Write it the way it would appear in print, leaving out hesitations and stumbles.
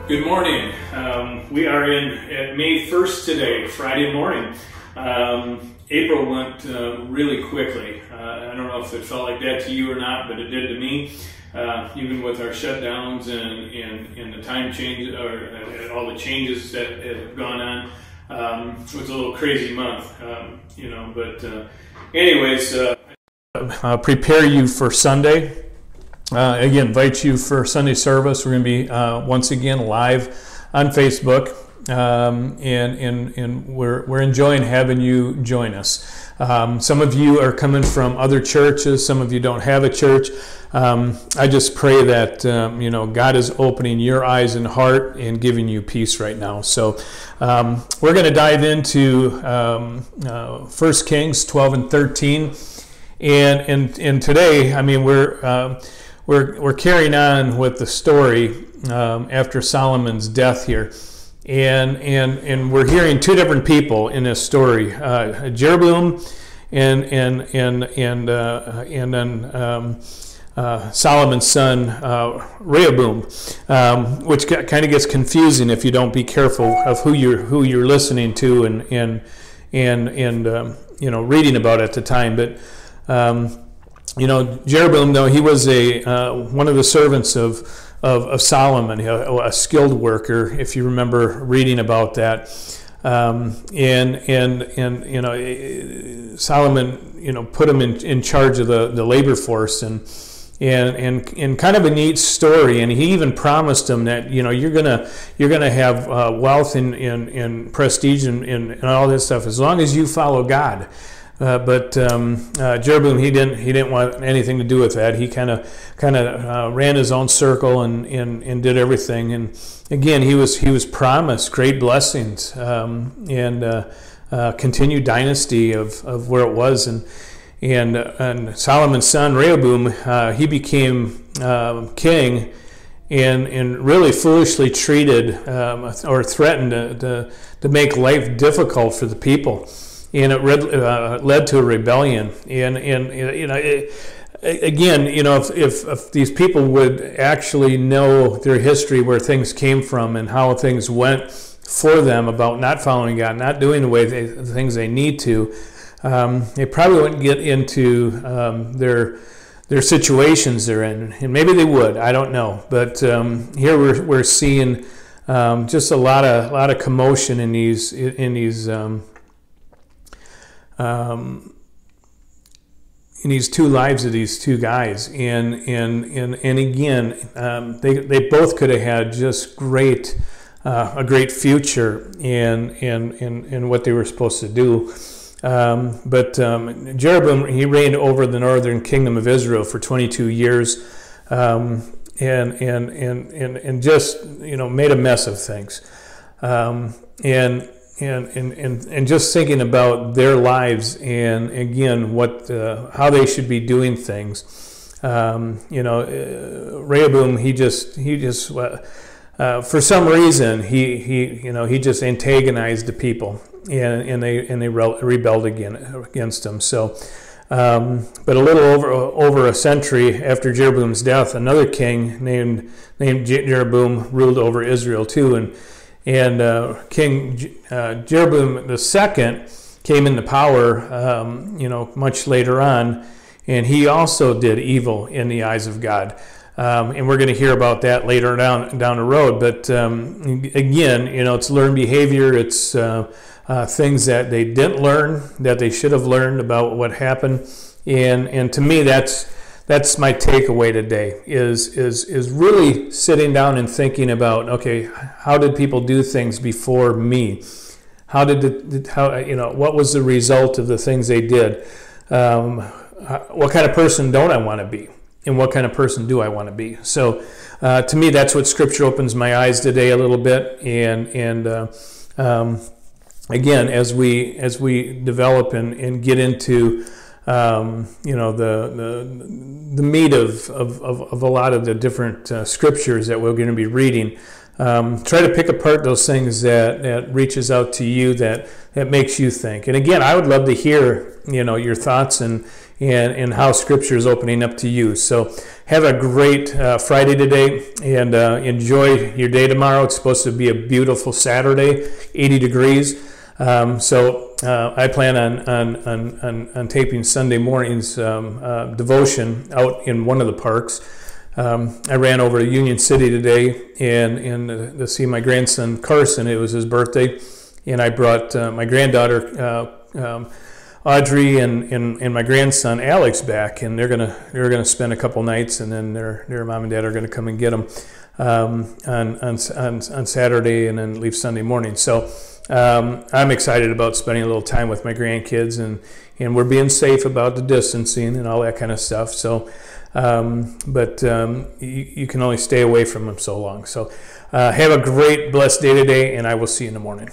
Good morning. We are at May 1st today, Friday morning. April went really quickly. I don't know if it felt like that to you or not, but it did to me. Even with our shutdowns and the time change, or all the changes that have gone on, it was a little crazy month, But anyways, prepare you for Sunday. Again, invite you for Sunday service. We're going to be once again live on Facebook, and we're enjoying having you join us. Some of you are coming from other churches. Some of you don't have a church. I just pray that God is opening your eyes and heart and giving you peace right now. So we're going to dive into 1 Kings 12 and 13, and today, we're carrying on with the story after Solomon's death here, and we're hearing two different people in this story: Jeroboam and then Solomon's son Rehoboam, which kind of gets confusing if you don't be careful of who you're listening to and reading about at the time, but. Jeroboam, though, he was one of the servants of Solomon, a skilled worker, if you remember reading about that. Solomon, put him in charge of the labor force, and kind of a neat story. And he even promised him that you're gonna have wealth and prestige and all this stuff as long as you follow God. But Jeroboam, he didn't want anything to do with that. He kind of ran his own circle and did everything. And again, he was promised great blessings and continued dynasty of where it was. And Solomon's son Rehoboam, he became king and really foolishly treated or threatened to make life difficult for the people. And it led to a rebellion. If these people would actually know their history, where things came from, and how things went for them about not following God, not doing the things they need to, they probably wouldn't get into their situations they're in. And maybe they would. I don't know. But here we're seeing just a lot of commotion in these. In these two lives of these two guys, and again, they both could have had just a great future in what they were supposed to do. But Jeroboam, he reigned over the northern kingdom of Israel for 22 years, and just made a mess of things, and just thinking about their lives and again how they should be doing things. Rehoboam, he just for some reason he just antagonized the people and they rebelled against him. So, but a little over a century after Jeroboam's death, another king named Jeroboam ruled over Israel too, and King Jeroboam II came into power, much later on, and he also did evil in the eyes of God. And we're going to hear about that later down the road. But again, it's learned behavior. It's things that they didn't learn that they should have learned about what happened. And to me, that's my takeaway today, is really sitting down and thinking about, okay, how did people do things before me? What was the result of the things they did? What kind of person don't I want to be? And what kind of person do I want to be? So to me, that's what Scripture opens my eyes today a little bit. And again, as we develop and get into the meat of a lot of the different scriptures that we're going to be reading, Try to pick apart those things that reaches out to you, that makes you think. And again, I would love to hear, your thoughts and how Scripture is opening up to you. So have a great Friday today, and enjoy your day tomorrow. It's supposed to be a beautiful Saturday, 80 degrees. So I plan on taping Sunday morning's devotion out in one of the parks. I ran over to Union City today and to see my grandson Carson. It was his birthday, and I brought my granddaughter Audrey and my grandson Alex back, and they're gonna spend a couple nights, and then their mom and dad are gonna come and get them on Saturday, and then leave Sunday morning. So I'm excited about spending a little time with my grandkids, and we're being safe about the distancing and all that kind of stuff. So. But you can only stay away from them so long. So have a great, blessed day today, and I will see you in the morning.